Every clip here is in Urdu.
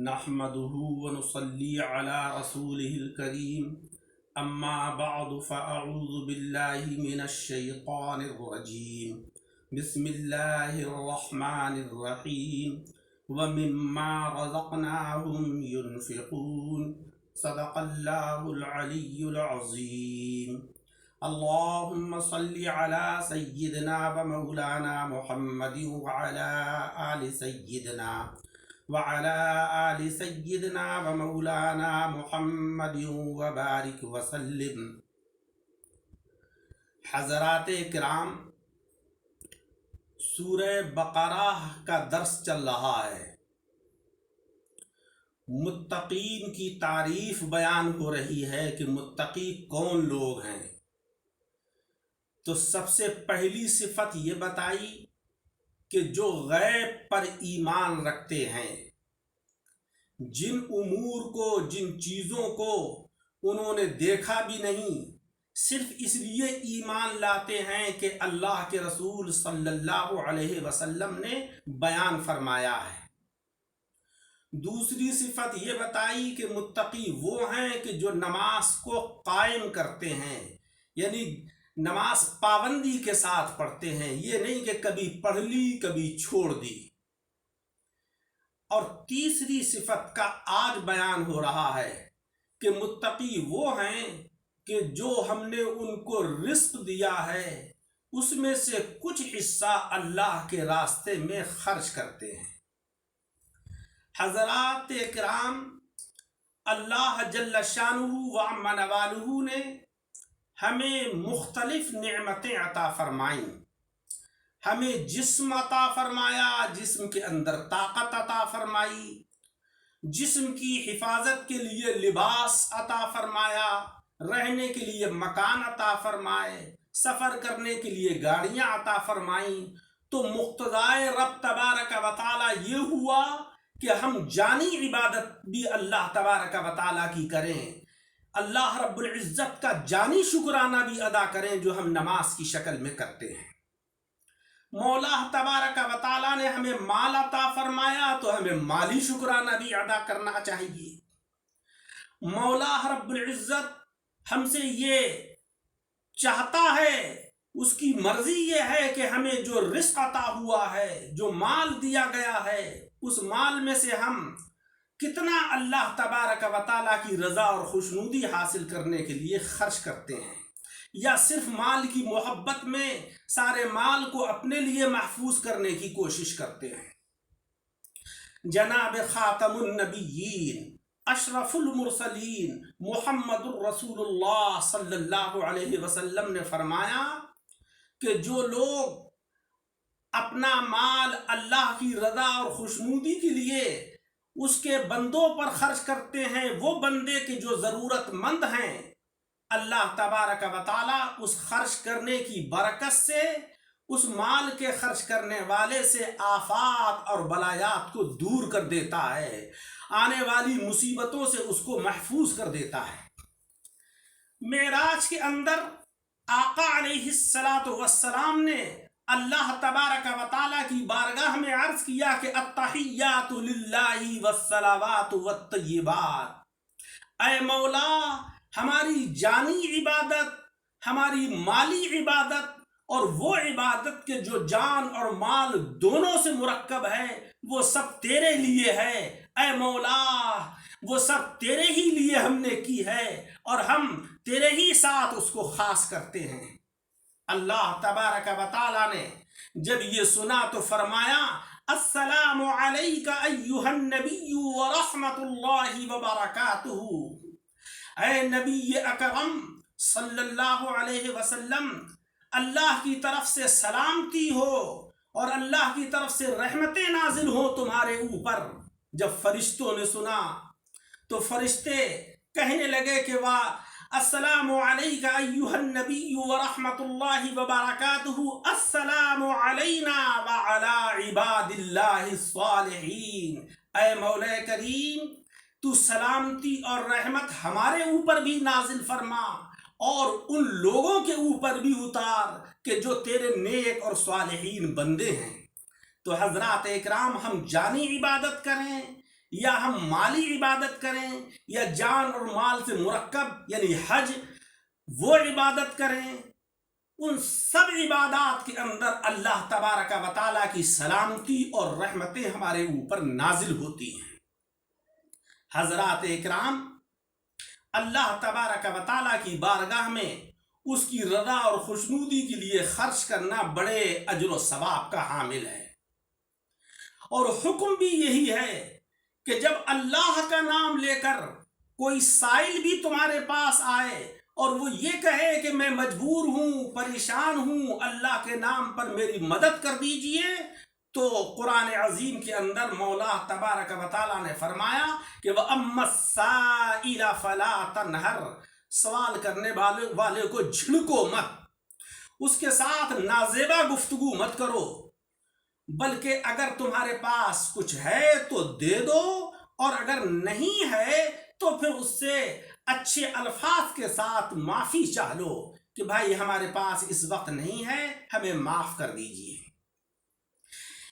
نحمده ونصلي على رسوله الكريم اما بعد فاعوذ بالله من الشيطان الرجيم بسم الله الرحمن الرحيم ومما رزقناهم ينفقون صدق الله العلي العظيم اللهم صل على سيدنا ومولانا محمد وعلى آل سيدنا ومولانا محمد وبارك وسلم۔ حضرات کرام، سورہ بقرہ کا درس چل رہا ہے۔ متقین کی تعریف بیان ہو رہی ہے کہ متقی کون لوگ ہیں۔ تو سب سے پہلی صفت یہ بتائی کہ جو غیب پر ایمان رکھتے ہیں، جن امور کو، جن چیزوں کو انہوں نے دیکھا بھی نہیں، صرف اس لیے ایمان لاتے ہیں کہ اللہ کے رسول صلی اللہ علیہ وسلم نے بیان فرمایا ہے۔ دوسری صفت یہ بتائی کہ متقی وہ ہیں کہ جو نماز کو قائم کرتے ہیں، یعنی نماز پابندی کے ساتھ پڑھتے ہیں، یہ نہیں کہ کبھی پڑھ لی کبھی چھوڑ دی۔ اور تیسری صفت کا آج بیان ہو رہا ہے کہ متقی وہ ہیں کہ جو ہم نے ان کو رزق دیا ہے اس میں سے کچھ حصہ اللہ کے راستے میں خرچ کرتے ہیں۔ حضرات کرام، اللہ جل شانہ و عم نوالہ نے ہمیں مختلف نعمتیں عطا فرمائیں۔ ہمیں جسم عطا فرمایا، جسم کے اندر طاقت عطا فرمائی، جسم کی حفاظت کے لیے لباس عطا فرمایا، رہنے کے لیے مکان عطا فرمائے، سفر کرنے کے لیے گاڑیاں عطا فرمائیں۔ تو مقتضائے رب تبارک و تعالی یہ ہوا کہ ہم جانی عبادت بھی اللہ تبارک و تعالی کی کریں، اللہ رب العزت کا جانی شکرانہ بھی ادا کریں جو ہم نماز کی شکل میں کرتے ہیں۔ مولا تبارک و تعالی نے ہمیں مال عطا فرمایا تو ہمیں مالی شکرانہ بھی ادا کرنا چاہیے۔ مولا رب العزت ہم سے یہ چاہتا ہے، اس کی مرضی یہ ہے کہ ہمیں جو رزق عطا ہوا ہے، جو مال دیا گیا ہے، اس مال میں سے ہم کتنا اللہ تبارک و تعالیٰ کی رضا اور خوشنودی حاصل کرنے کے لیے خرچ کرتے ہیں، یا صرف مال کی محبت میں سارے مال کو اپنے لیے محفوظ کرنے کی کوشش کرتے ہیں۔ جناب خاتم النبیین، اشرف المرسلین، محمد الرسول اللہ صلی اللہ علیہ وسلم نے فرمایا کہ جو لوگ اپنا مال اللہ کی رضا اور خوشنودی کے لیے اس کے بندوں پر خرچ کرتے ہیں، وہ بندے کے جو ضرورت مند ہیں، اللہ تبارک و تعالی اس خرچ کرنے کی برکت سے اس مال کے خرچ کرنے والے سے آفات اور بلایات کو دور کر دیتا ہے، آنے والی مصیبتوں سے اس کو محفوظ کر دیتا ہے۔ معراج کے اندر آقا علیہ السلام نے اللہ تبارک و تعالیٰ کی بارگاہ میں عرض کیا کہ التحیات للہ والصلوات والطیبات، اے مولا، ہماری جانی عبادت، ہماری مالی عبادت اور وہ عبادت کے جو جان اور مال دونوں سے مرکب ہے، وہ سب تیرے لیے ہے۔ اے مولا، وہ سب تیرے ہی لیے ہم نے کی ہے اور ہم تیرے ہی ساتھ اس کو خاص کرتے ہیں۔ اللہ تبارک و تعالیٰ نے جب یہ سنا تو فرمایا السلام علیک ایھا النبی ورحمۃ اللہ وبرکاتہ، اے نبی اکرم صلی اللہ علیہ وسلم، اللہ کی طرف سے سلامتی ہو اور اللہ کی طرف سے رحمتیں نازل ہو تمہارے اوپر۔ جب فرشتوں نے سنا تو فرشتے کہنے لگے کہ السلام علیک ایھا النبی ورحمۃ اللہ وبرکاتہ، السلام علینا وعلی عباد اللہ الصالحین۔ اے مولا کریم، تو سلامتی اور رحمت ہمارے اوپر بھی نازل فرما اور ان لوگوں کے اوپر بھی اتار کہ جو تیرے نیک اور صالحین بندے ہیں۔ تو حضرات اکرام، ہم جانی عبادت کریں یا ہم مالی عبادت کریں یا جان اور مال سے مرکب یعنی حج وہ عبادت کریں، ان سب عبادات کے اندر اللہ تبارک و تعالیٰ کی سلامتی اور رحمتیں ہمارے اوپر نازل ہوتی ہیں۔ حضرات اکرام، اللہ تبارک و تعالیٰ کی بارگاہ میں اس کی رضا اور خوشنودی کے لیے خرچ کرنا بڑے اجر و ثواب کا حامل ہے، اور حکم بھی یہی ہے کہ جب اللہ کا نام لے کر کوئی سائل بھی تمہارے پاس آئے اور وہ یہ کہے کہ میں مجبور ہوں، پریشان ہوں، اللہ کے نام پر میری مدد کر دیجئے، تو قرآن عظیم کے اندر مولا تبارک و تعالیٰ نے فرمایا کہ وَأَمَّا السَّائِلَ فَلَا تَنْهَرْ، سوال کرنے والے کو جھڑکو مت، اس کے ساتھ نازیبا گفتگو مت کرو، بلکہ اگر تمہارے پاس کچھ ہے تو دے دو، اور اگر نہیں ہے تو پھر اس سے اچھے الفاظ کے ساتھ معافی چاہ لو کہ بھائی ہمارے پاس اس وقت نہیں ہے، ہمیں معاف کر دیجئے۔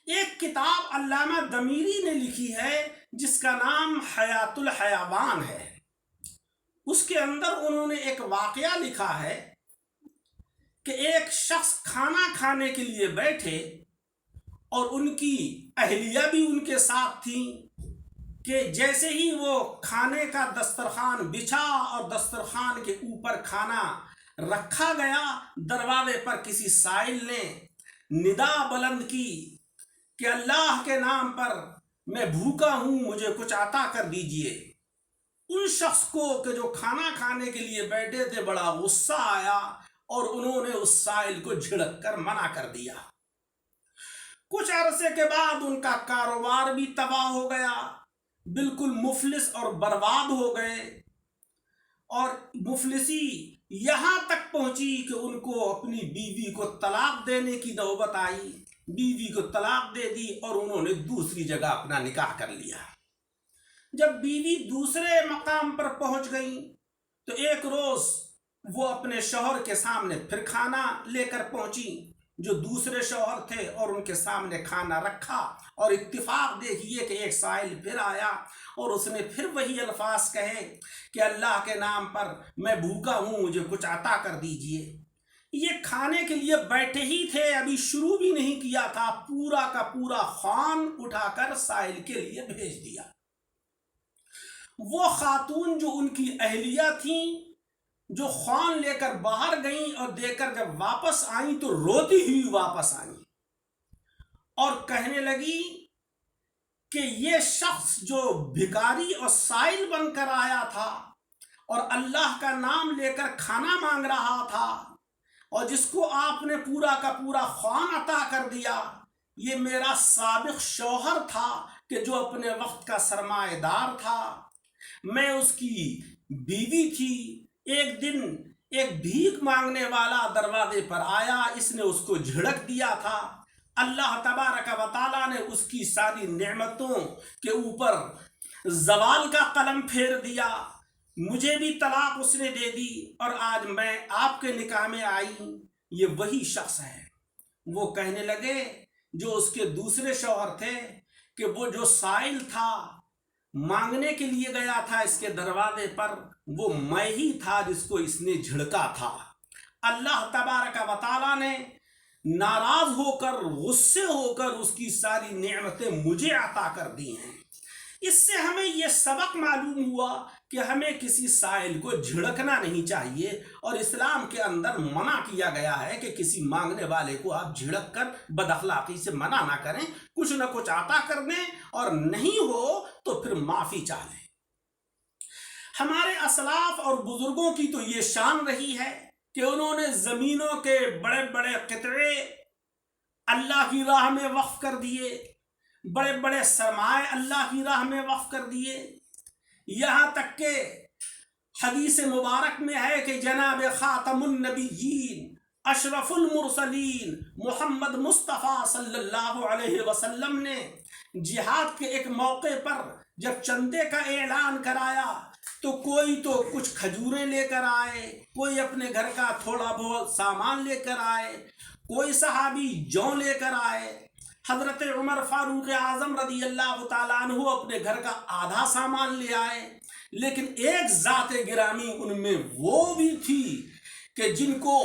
ایک کتاب علامہ دمیری نے لکھی ہے جس کا نام حیات الحیوان ہے، اس کے اندر انہوں نے ایک واقعہ لکھا ہے کہ ایک شخص کھانا کھانے کے لیے بیٹھے اور ان کی اہلیہ بھی ان کے ساتھ تھیں کہ جیسے ہی وہ کھانے کا دسترخوان بچھا اور دسترخوان کے اوپر کھانا رکھا گیا، دروازے پر کسی سائل نے ندا بلند کی کہ اللہ کے نام پر میں بھوکا ہوں، مجھے کچھ عطا کر دیجئے۔ ان شخص کو کہ جو کھانا کھانے کے لیے بیٹھے تھے بڑا غصہ آیا اور انہوں نے اس سائل کو جھڑک کر منع کر دیا۔ کچھ عرصے کے بعد ان کا کاروبار بھی تباہ ہو گیا، بالکل مفلس اور برباد ہو گئے، اور مفلسی یہاں تک پہنچی کہ ان کو اپنی بیوی کو طلاق دینے کی نوبت آئی، بیوی کو طلاق دے دی اور انہوں نے دوسری جگہ اپنا نکاح کر لیا۔ جب بیوی دوسرے مقام پر پہنچ گئی تو ایک روز وہ اپنے شوہر کے سامنے پھر کھانا لے کر پہنچی، جو دوسرے شوہر تھے، اور ان کے سامنے کھانا رکھا، اور اتفاق دیکھیے کہ ایک سائل پھر آیا اور اس نے پھر وہی الفاظ کہے کہ اللہ کے نام پر میں بھوکا ہوں، مجھے کچھ عطا کر دیجئے۔ یہ کھانے کے لیے بیٹھے ہی تھے، ابھی شروع بھی نہیں کیا تھا، پورا کا پورا خوان اٹھا کر سائل کے لیے بھیج دیا۔ وہ خاتون جو ان کی اہلیہ تھیں، جو خوان لے کر باہر گئیں اور دے کر جب واپس آئیں تو روتی ہوئی واپس آئیں اور کہنے لگی کہ یہ شخص جو بھکاری اور سائل بن کر آیا تھا اور اللہ کا نام لے کر کھانا مانگ رہا تھا اور جس کو آپ نے پورا کا پورا خوان عطا کر دیا، یہ میرا سابق شوہر تھا کہ جو اپنے وقت کا سرمایہ دار تھا، میں اس کی بیوی تھی۔ ایک دن ایک بھیک مانگنے والا دروازے پر آیا، اس نے اس کو جھڑک دیا تھا، اللہ تبارک و تعالیٰ نے اس کی ساری نعمتوں کے اوپر زوال کا قلم پھیر دیا، مجھے بھی طلاق اس نے دے دی، اور آج میں آپ کے نکاح میں آئی۔ یہ وہی شخص ہے۔ وہ کہنے لگے جو اس کے دوسرے شوہر تھے کہ وہ جو سائل تھا، مانگنے کے لیے گیا تھا اس کے دروازے پر، وہ میں ہی تھا جس کو اس نے جھڑکا تھا۔ اللہ تبارک و تعالیٰ نے ناراض ہو کر، غصے ہو کر اس کی ساری نعمتیں مجھے عطا کر دی ہیں۔ اس سے ہمیں یہ سبق معلوم ہوا کہ ہمیں کسی سائل کو جھڑکنا نہیں چاہیے، اور اسلام کے اندر منع کیا گیا ہے کہ کسی مانگنے والے کو آپ جھڑک کر بد اخلاقی سے منع نہ کریں، کچھ نہ کچھ عطا کر دیں، اور نہیں ہو تو پھر معافی چاہ لیں۔ ہمارے اسلاف اور بزرگوں کی تو یہ شان رہی ہے کہ انہوں نے زمینوں کے بڑے بڑے قطعے اللہ کی راہ میں وقف کر دیے، بڑے بڑے سرمائے اللہ کی راہ میں وقف کر دیے، یہاں تک کہ حدیث مبارک میں ہے کہ جناب خاتم النبیین، اشرف المرسلین محمد مصطفیٰ صلی اللہ علیہ وسلم نے جہاد کے ایک موقع پر جب چندے کا اعلان کرایا تو کوئی تو کچھ کھجوریں لے کر آئے، کوئی اپنے گھر کا تھوڑا بہت سامان لے کر آئے، کوئی صحابی جوں لے کر آئے، حضرت عمر فاروق اعظم رضی اللہ تعالیٰ عنہ اپنے گھر کا آدھا سامان لے آئے، لیکن ایک ذات گرامی ان میں وہ بھی تھی کہ جن کو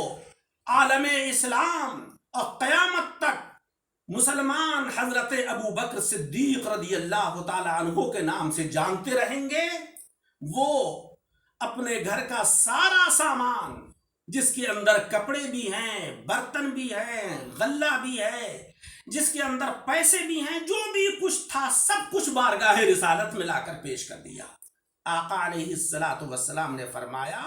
عالم اسلام اور قیامت تک مسلمان حضرت ابو بکر صدیق رضی اللہ تعالیٰ عنہ کے نام سے جانتے رہیں گے۔ وہ اپنے گھر کا سارا سامان، جس کے اندر کپڑے بھی ہیں، برتن بھی ہیں، غلہ بھی ہے، جس کے اندر پیسے بھی ہیں، جو بھی کچھ تھا سب کچھ بارگاہ رسالت میں لا کر پیش کر دیا۔ آقا علیہ السلام نے فرمایا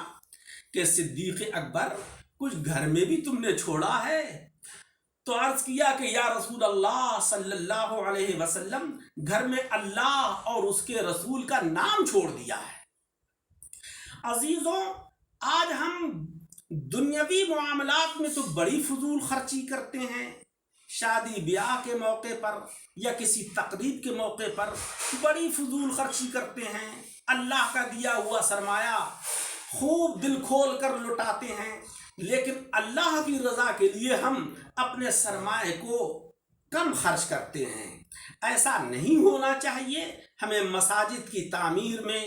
کہ صدیق اکبر کچھ گھر میں بھی تم نے چھوڑا ہے؟ تو عرض کیا کہ یا رسول اللہ صلی اللہ علیہ وسلم، گھر میں اللہ اور اس کے رسول کا نام چھوڑ دیا ہے۔ عزیزوں، آج ہم دنیاوی معاملات میں تو بڑی فضول خرچی کرتے ہیں، شادی بیاہ کے موقع پر یا کسی تقریب کے موقع پر بڑی فضول خرچی کرتے ہیں، اللہ کا دیا ہوا سرمایہ خوب دل کھول کر لٹاتے ہیں، لیکن اللہ کی رضا کے لیے ہم اپنے سرمایہ کو کم خرچ کرتے ہیں۔ ایسا نہیں ہونا چاہیے۔ ہمیں مساجد کی تعمیر میں،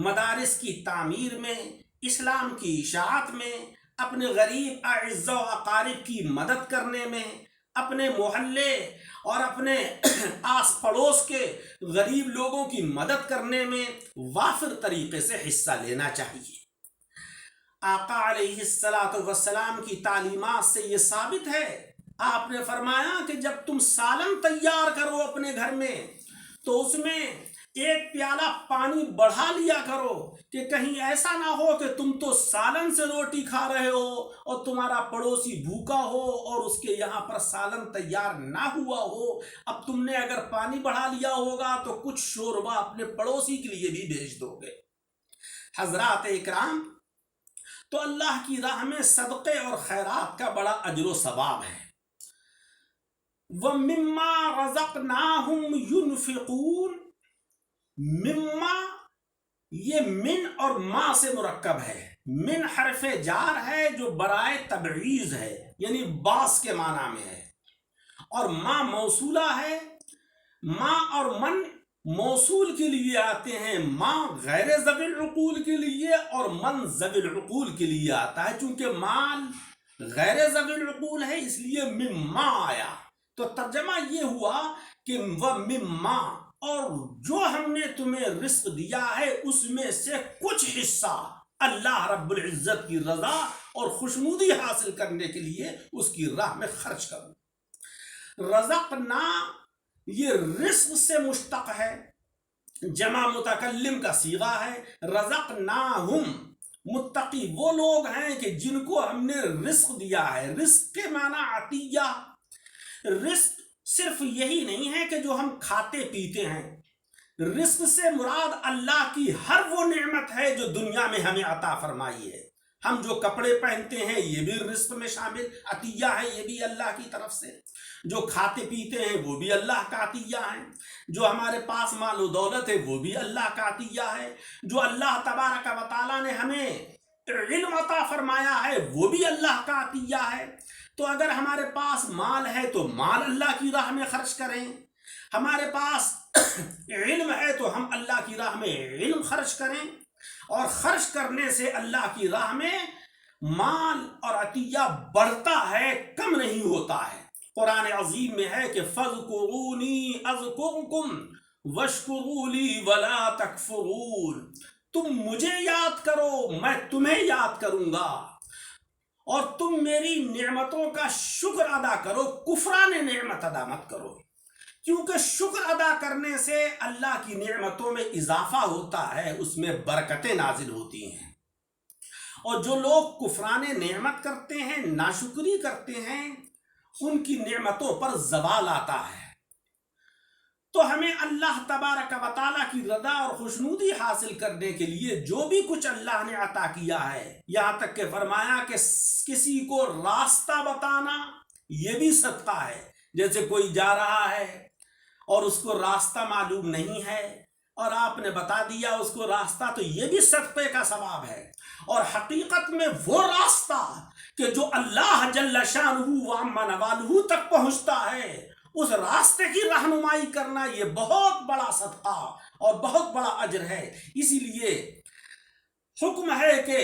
مدارس کی تعمیر میں، اسلام کی اشاعت میں، اپنے غریب اعزاء و اقارب کی مدد کرنے میں، اپنے محلے اور اپنے آس پڑوس کے غریب لوگوں کی مدد کرنے میں وافر طریقے سے حصہ لینا چاہیے۔ آقا علیہ السلام کی تعلیمات سے یہ ثابت ہے، آپ نے فرمایا کہ جب تم سالن تیار کرو اپنے گھر میں تو اس میں ایک پیالہ پانی بڑھا لیا کرو، کہ کہیں ایسا نہ ہو کہ تم تو سالن سے روٹی کھا رہے ہو اور تمہارا پڑوسی بھوکا ہو اور اس کے یہاں پر سالن تیار نہ ہوا ہو۔ اب تم نے اگر پانی بڑھا لیا ہوگا تو کچھ شوربہ اپنے پڑوسی کے لیے بھی بھیج دو گے۔ حضرات اکرام، تو اللہ کی راہ میں صدقے اور خیرات کا بڑا اجر و ثواب ہے۔ وَمِمَّا رَزَقْنَاهُمْ يُنْفِقُونَ، مما یہ من اور ما سے مرکب ہے۔ من حرف جار ہے جو برائے تبعیض ہے، یعنی باس کے معنی میں ہے، اور ما موصولہ ہے۔ ما اور من موصول کے لیے آتے ہیں، ما غیر ذوی العقول کے لیے اور من ذوی العقول کے لیے آتا ہے۔ چونکہ مال غیر ذوی العقول ہے اس لیے مما آیا، تو ترجمہ یہ ہوا کہ وہ مما، اور جو ہم نے تمہیں رزق دیا ہے اس میں سے کچھ حصہ اللہ رب العزت کی رضا اور خوشنودی حاصل کرنے کے لیے اس کی راہ میں خرچ کرو۔ رزقنا یہ رزق سے مشتق ہے، جمع متکلم کا صیغہ ہے۔ رزقناہم، متقی وہ لوگ ہیں کہ جن کو ہم نے رزق دیا ہے۔ رزق کے معنی عطیہ۔ رزق صرف یہی نہیں ہے کہ جو ہم کھاتے پیتے ہیں، رزق سے مراد اللہ کی ہر وہ نعمت ہے جو دنیا میں ہمیں عطا فرمائی ہے۔ ہم جو کپڑے پہنتے ہیں یہ بھی رزق میں شامل عطیہ ہے، یہ بھی اللہ کی طرف سے۔ جو کھاتے پیتے ہیں وہ بھی اللہ کا عطیہ ہے۔ جو ہمارے پاس مال و دولت ہے وہ بھی اللہ کا عطیہ ہے۔ جو اللہ تبارک و تعالیٰ نے ہمیں علم عطا فرمایا ہے وہ بھی اللہ کا عطیہ ہے۔ تو اگر ہمارے پاس مال ہے تو مال اللہ کی راہ میں خرچ کریں، ہمارے پاس علم ہے تو ہم اللہ کی راہ میں علم خرچ کریں، اور خرچ کرنے سے اللہ کی راہ میں مال اور عطیہ بڑھتا ہے، کم نہیں ہوتا ہے۔ قرآن عظیم میں ہے کہ فَاذْكُرُونِي أَذْكُرْكُمْ وَاشْكُرُوا لِي وَلَا تَكْفُرُونَ، تم مجھے یاد کرو میں تمہیں یاد کروں گا، اور تم میری نعمتوں کا شکر ادا کرو، کفران نعمت ادا مت کرو، کیونکہ شکر ادا کرنے سے اللہ کی نعمتوں میں اضافہ ہوتا ہے، اس میں برکتیں نازل ہوتی ہیں۔ اور جو لوگ کفران نعمت کرتے ہیں، ناشکری کرتے ہیں، ان کی نعمتوں پر زوال آتا ہے۔ تو ہمیں اللہ تبارک و تعالیٰ کی رضا اور خوشنودی حاصل کرنے کے لیے جو بھی کچھ اللہ نے عطا کیا ہے، یہاں تک کہ فرمایا کہ کسی کو راستہ بتانا یہ بھی صدقہ ہے۔ جیسے کوئی جا رہا ہے اور اس کو راستہ معلوم نہیں ہے اور آپ نے بتا دیا اس کو راستہ، تو یہ بھی صدقے کا ثواب ہے۔ اور حقیقت میں وہ راستہ کہ جو اللہ جل شانہ و عم نوالہ تک پہنچتا ہے، اس راستے کی رہنمائی کرنا یہ بہت بڑا صدقہ اور بہت بڑا اجر ہے۔ اسی لیے حکم ہے کہ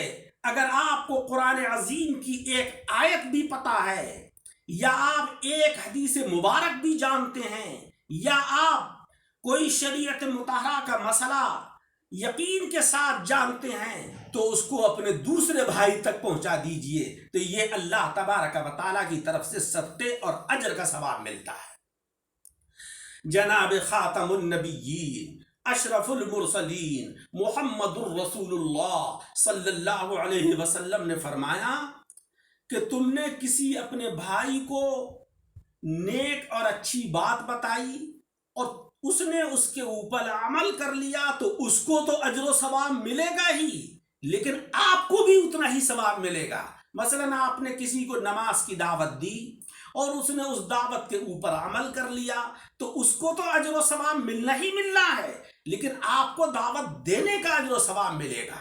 اگر آپ کو قرآن عظیم کی ایک آیت بھی پتہ ہے، یا آپ ایک حدیث مبارک بھی جانتے ہیں، یا آپ کوئی شریعت مطہرہ کا مسئلہ یقین کے ساتھ جانتے ہیں، تو اس کو اپنے دوسرے بھائی تک پہنچا دیجئے، تو یہ اللہ تبارک و تعالیٰ کی طرف سے صدقے اور اجر کا ثواب ملتا ہے۔ جناب خاتم النبیین اشرف المرسلین محمد الرسول اللہ صلی اللہ علیہ وسلم نے فرمایا کہ تم نے کسی اپنے بھائی کو نیک اور اچھی بات بتائی اور اس نے اس کے اوپر عمل کر لیا، تو اس کو تو اجر و ثواب ملے گا ہی، لیکن آپ کو بھی اتنا ہی ثواب ملے گا۔ مثلا آپ نے کسی کو نماز کی دعوت دی اور اس نے اس دعوت کے اوپر عمل کر لیا، تو اس کو تو اجر و ثواب ملنا ہی ملنا ہے، لیکن آپ کو دعوت دینے کا اجر و ثواب ملے گا۔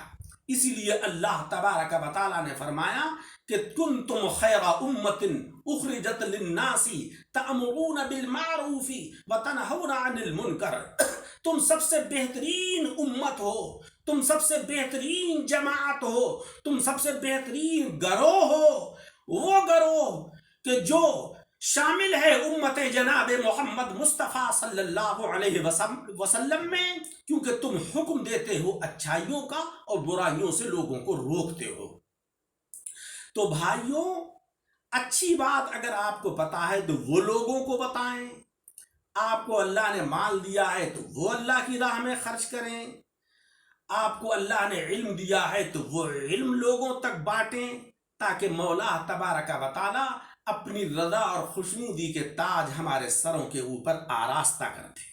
اسی لیے اللہ تبارک و تعالیٰ نے فرمایا کہ کنتم خیر امت اخرجت للناس تأمرون بالمعروف وتنہون عن المنکر، تم سب سے بہترین امت ہو، تم سب سے بہترین جماعت ہو، تم سب سے بہترین گروہ ہو، وہ گروہ کہ جو شامل ہے امت جناب محمد مصطفیٰ صلی اللہ علیہ وسلم میں، کیونکہ تم حکم دیتے ہو اچھائیوں کا اور برائیوں سے لوگوں کو روکتے ہو۔ تو بھائیوں، اچھی بات اگر آپ کو پتا ہے تو وہ لوگوں کو بتائیں، آپ کو اللہ نے مال دیا ہے تو وہ اللہ کی راہ میں خرچ کریں، آپ کو اللہ نے علم دیا ہے تو وہ علم لوگوں تک بانٹیں، تاکہ مولا تبارک و تعالی اپنی رضا اور خوشنودی کے تاج ہمارے سروں کے اوپر آراستہ کر دے۔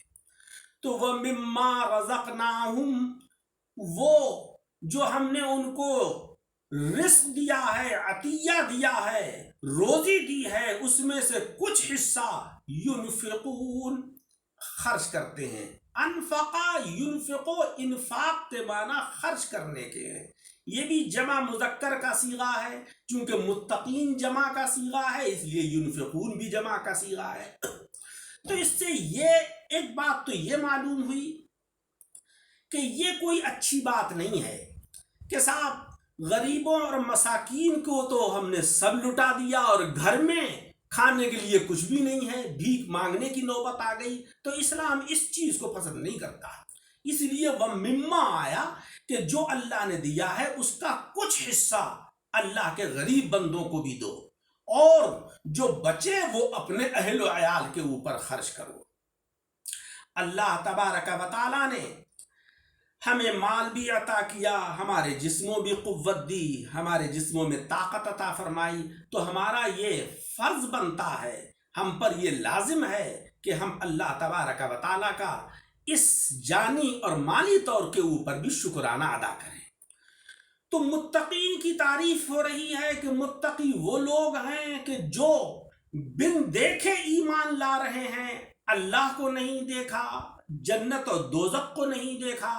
تو وہ مما رزقناہم، وہ جو ہم نے ان کو رزق دیا ہے، عطیہ دیا ہے، روزی دی ہے، اس میں سے کچھ حصہ ینفقون، خرچ کرتے ہیں۔ انفقا ینفقو، انفاق کے معنی خرچ کرنے کے ہیں۔ یہ بھی جمع مذکر کا صیغہ ہے، چونکہ متقین جمع کا صیغہ ہے، اس لیے ینفقون بھی جمع کا صیغہ ہے۔ تو اس سے یہ ایک بات تو یہ معلوم ہوئی کہ یہ کوئی اچھی بات نہیں ہے کہ صاحب غریبوں اور مساکین کو تو ہم نے سب لٹا دیا اور گھر میں کھانے کے لیے کچھ بھی نہیں ہے، بھیک مانگنے کی نوبت آ گئی۔ تو اسلام اس چیز کو پسند نہیں کرتا، اس لیے وہ مما آیا کہ جو اللہ نے دیا ہے اس کا کچھ حصہ اللہ کے غریب بندوں کو بھی دو، اور جو بچے وہ اپنے اہل و عیال کے اوپر خرچ کرو۔ اللہ تبارک و تعالیٰ نے ہمیں مال بھی عطا کیا، ہمارے جسموں بھی قوت دی، ہمارے جسموں میں طاقت عطا فرمائی، تو ہمارا یہ فرض بنتا ہے، ہم پر یہ لازم ہے کہ ہم اللہ تبارک و تعالیٰ کا اس جانی اور مالی طور کے اوپر بھی شکرانہ ادا کریں۔ تو متقین کی تعریف ہو رہی ہے کہ متقی وہ لوگ ہیں کہ جو بن دیکھے ایمان لا رہے ہیں، اللہ کو نہیں دیکھا، جنت اور دوزخ کو نہیں دیکھا،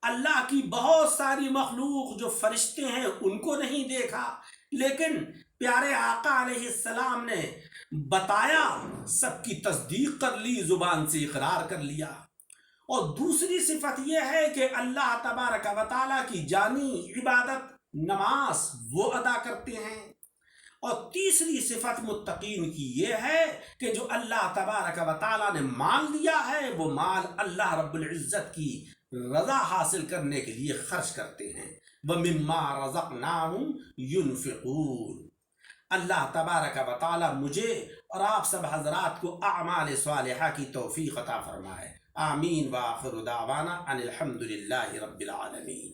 اللہ کی بہت ساری مخلوق جو فرشتے ہیں ان کو نہیں دیکھا، لیکن پیارے آقا علیہ السلام نے بتایا، سب کی تصدیق کر لی، زبان سے اقرار کر لیا۔ اور دوسری صفت یہ ہے کہ اللہ تبارک و تعالیٰ کی جانی عبادت نماز وہ ادا کرتے ہیں۔ اور تیسری صفت متقین کی یہ ہے کہ جو اللہ تبارک و تعالیٰ نے مال دیا ہے وہ مال اللہ رب العزت کی رضا حاصل کرنے کے لیے خرچ کرتے ہیں۔ وَمِمَّا رَزَقْنَاهُمْ يُنْفِقُونَ۔ اللہ تبارک و تعالیٰ مجھے اور آپ سب حضرات کو اعمال صالحہ کی توفیق عطا فرمائے۔ آمین وآخر دعوانا ان الحمد للہ رب العالمین۔